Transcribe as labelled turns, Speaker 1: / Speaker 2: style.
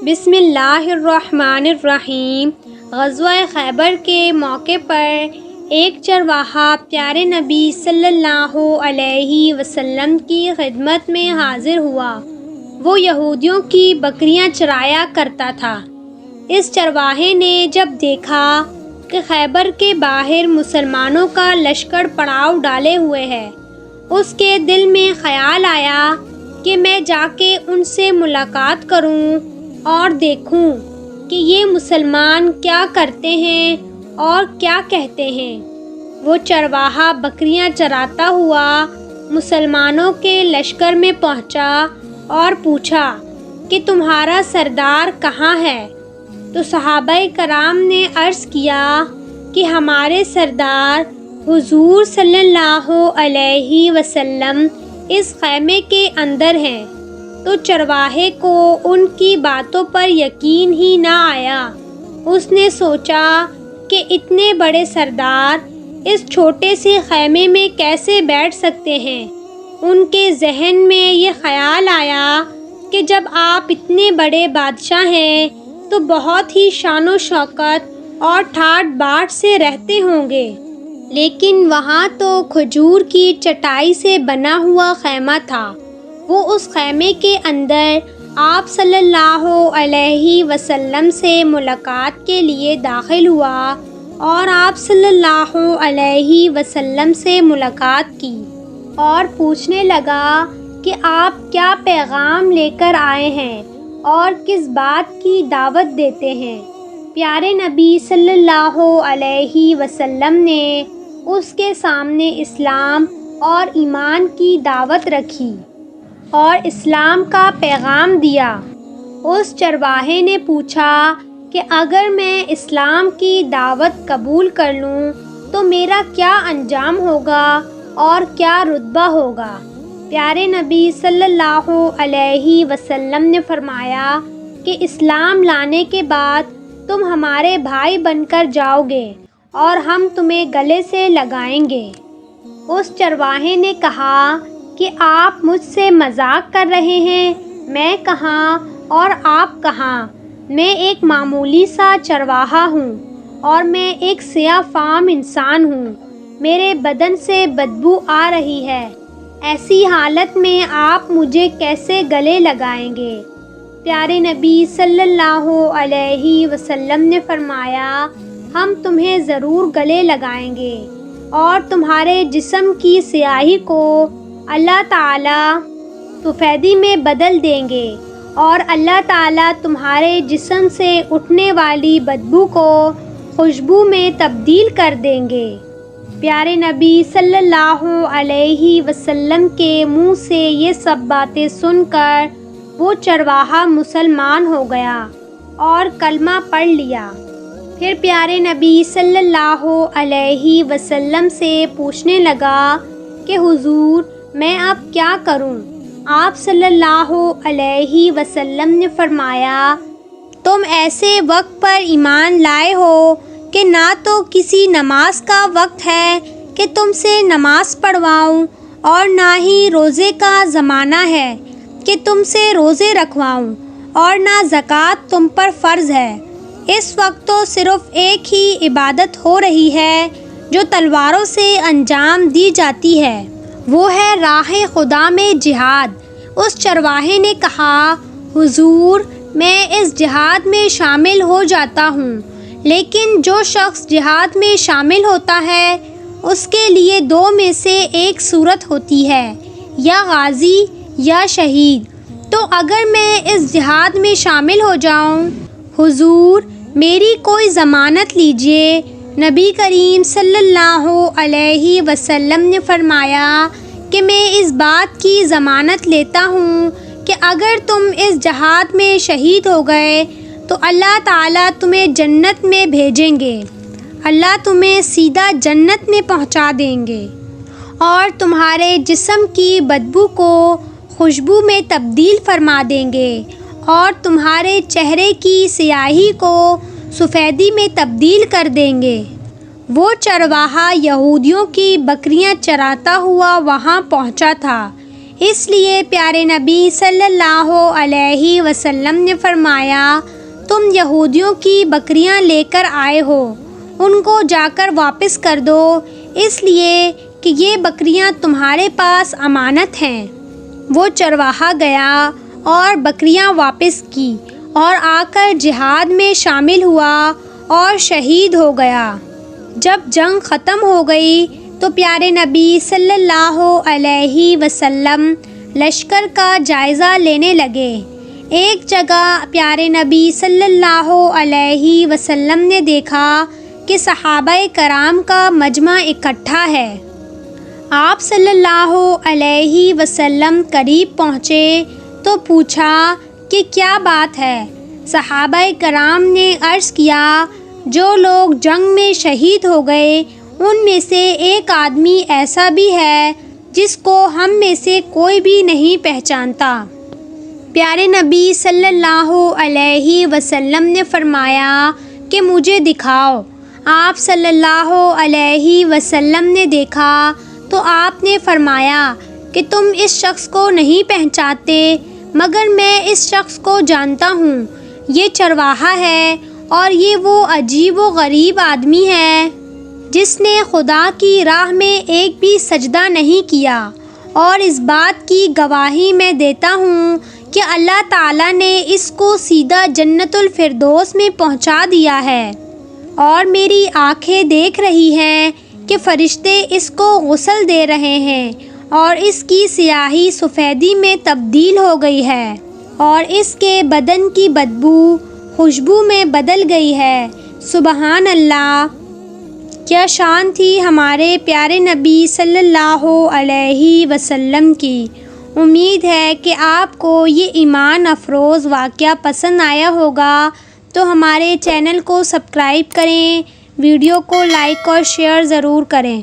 Speaker 1: بسم اللہ الرحمن الرحیم۔ غزوہ خیبر کے موقع پر ایک چرواہا پیارے نبی صلی اللہ علیہ وسلم کی خدمت میں حاضر ہوا۔ وہ یہودیوں کی بکریاں چرایا کرتا تھا۔ اس چرواہے نے جب دیکھا کہ خیبر کے باہر مسلمانوں کا لشکر پڑاؤ ڈالے ہوئے ہے، اس کے دل میں خیال آیا کہ میں جا کے ان سے ملاقات کروں اور دیکھوں کہ یہ مسلمان کیا کرتے ہیں اور کیا کہتے ہیں۔ وہ چرواہا بکریاں چراتا ہوا مسلمانوں کے لشکر میں پہنچا اور پوچھا کہ تمہارا سردار کہاں ہے؟ تو صحابہ کرام نے عرض کیا کہ ہمارے سردار حضور صلی اللہ علیہ وسلم اس خیمے کے اندر ہیں۔ تو چرواہے کو ان کی باتوں پر یقین ہی نہ آیا۔ اس نے سوچا کہ اتنے بڑے سردار اس چھوٹے سے خیمے میں کیسے بیٹھ سکتے ہیں۔ ان کے ذہن میں یہ خیال آیا کہ جب آپ اتنے بڑے بادشاہ ہیں تو بہت ہی شان و شوکت اور ٹھاٹھ باٹھ سے رہتے ہوں گے، لیکن وہاں تو کھجور کی چٹائی سے بنا ہوا خیمہ تھا۔ وہ اس خیمے کے اندر آپ صلی اللہ علیہ وسلم سے ملاقات کے لیے داخل ہوا اور آپ صلی اللہ علیہ وسلم سے ملاقات کی اور پوچھنے لگا کہ آپ کیا پیغام لے کر آئے ہیں اور کس بات کی دعوت دیتے ہیں۔ پیارے نبی صلی اللہ علیہ وسلم نے اس کے سامنے اسلام اور ایمان کی دعوت رکھی اور اسلام کا پیغام دیا۔ اس چرواہے نے پوچھا کہ اگر میں اسلام کی دعوت قبول کر لوں تو میرا کیا انجام ہوگا اور کیا رتبہ ہوگا؟ پیارے نبی صلی اللہ علیہ وسلم نے فرمایا کہ اسلام لانے کے بعد تم ہمارے بھائی بن کر جاؤ گے اور ہم تمہیں گلے سے لگائیں گے۔ اس چرواہے نے کہا کہ آپ مجھ سے مذاق کر رہے ہیں، میں کہاں اور آپ کہاں؟ میں ایک معمولی سا چرواہا ہوں اور میں ایک سیاہ فام انسان ہوں۔ میرے بدن سے بدبو آ رہی ہے، ایسی حالت میں آپ مجھے کیسے گلے لگائیں گے؟ پیارے نبی صلی اللہ علیہ وسلم نے فرمایا ہم تمہیں ضرور گلے لگائیں گے اور تمہارے جسم کی سیاہی کو اللہ تعالیٰ سفیدی میں بدل دیں گے اور اللہ تعالیٰ تمہارے جسم سے اٹھنے والی بدبو کو خوشبو میں تبدیل کر دیں گے۔ پیارے نبی صلی اللہ علیہ وسلم کے منہ سے یہ سب باتیں سن کر وہ چرواہا مسلمان ہو گیا اور کلمہ پڑھ لیا۔ پھر پیارے نبی صلی اللہ علیہ وسلم سے پوچھنے لگا کہ حضور میں اب کیا کروں؟ آپ صلی اللہ علیہ وسلم نے فرمایا تم ایسے وقت پر ایمان لائے ہو کہ نہ تو کسی نماز کا وقت ہے کہ تم سے نماز پڑھواؤں اور نہ ہی روزے کا زمانہ ہے کہ تم سے روزے رکھواؤں اور نہ زکوٰۃ تم پر فرض ہے۔ اس وقت تو صرف ایک ہی عبادت ہو رہی ہے جو تلواروں سے انجام دی جاتی ہے، وہ ہے راہ خدا میں جہاد۔ اس چرواہے نے کہا حضور میں اس جہاد میں شامل ہو جاتا ہوں، لیکن جو شخص جہاد میں شامل ہوتا ہے اس کے لیے دو میں سے ایک صورت ہوتی ہے، یا غازی یا شہید۔ تو اگر میں اس جہاد میں شامل ہو جاؤں حضور میری کوئی ضمانت لیجئے۔ نبی کریم صلی اللہ علیہ وسلم نے فرمایا کہ میں اس بات کی ضمانت لیتا ہوں کہ اگر تم اس جہاد میں شہید ہو گئے تو اللہ تعالیٰ تمہیں جنت میں بھیجیں گے، اللہ تمہیں سیدھا جنت میں پہنچا دیں گے اور تمہارے جسم کی بدبو کو خوشبو میں تبدیل فرما دیں گے اور تمہارے چہرے کی سیاہی کو سفیدی میں تبدیل کر دیں گے۔ وہ چرواہا یہودیوں کی بکریاں چراتا ہوا وہاں پہنچا تھا۔ اس لیے پیارے نبی صلی اللہ علیہ وسلم نے فرمایا تم یہودیوں کی بکریاں لے کر آئے ہو، ان کو جا کر واپس کر دو، اس لیے کہ یہ بکریاں تمہارے پاس امانت ہیں۔ وہ چرواہا گیا اور بکریاں واپس کی اور آ کر جہاد میں شامل ہوا اور شہید ہو گیا۔ جب جنگ ختم ہو گئی تو پیارے نبی صلی اللہ علیہ وسلم لشکر کا جائزہ لینے لگے۔ ایک جگہ پیارے نبی صلی اللہ علیہ وسلم نے دیکھا کہ صحابہ کرام کا مجمع اکٹھا ہے۔ آپ صلی اللہ علیہ وسلم قریب پہنچے تو پوچھا کہ کیا بات ہے؟ صحابہ کرام نے عرض کیا جو لوگ جنگ میں شہید ہو گئے ان میں سے ایک آدمی ایسا بھی ہے جس کو ہم میں سے کوئی بھی نہیں پہچانتا۔ پیارے نبی صلی اللہ علیہ وسلم نے فرمایا کہ مجھے دکھاؤ۔ آپ صلی اللہ علیہ وسلم نے دیکھا تو آپ نے فرمایا کہ تم اس شخص کو نہیں پہچانتے مگر میں اس شخص کو جانتا ہوں، یہ چرواہا ہے اور یہ وہ عجیب و غریب آدمی ہے جس نے خدا کی راہ میں ایک بھی سجدہ نہیں کیا، اور اس بات کی گواہی میں دیتا ہوں کہ اللہ تعالیٰ نے اس کو سیدھا جنت الفردوس میں پہنچا دیا ہے، اور میری آنکھیں دیکھ رہی ہیں کہ فرشتے اس کو غسل دے رہے ہیں اور اس کی سیاہی سفیدی میں تبدیل ہو گئی ہے اور اس کے بدن کی بدبو خوشبو میں بدل گئی ہے۔ سبحان اللہ! کیا شان تھی ہمارے پیارے نبی صلی اللہ علیہ وسلم کی۔ امید ہے کہ آپ کو یہ ایمان افروز واقعہ پسند آیا ہوگا، تو ہمارے چینل کو سبسکرائب کریں، ویڈیو کو لائک اور شیئر ضرور کریں۔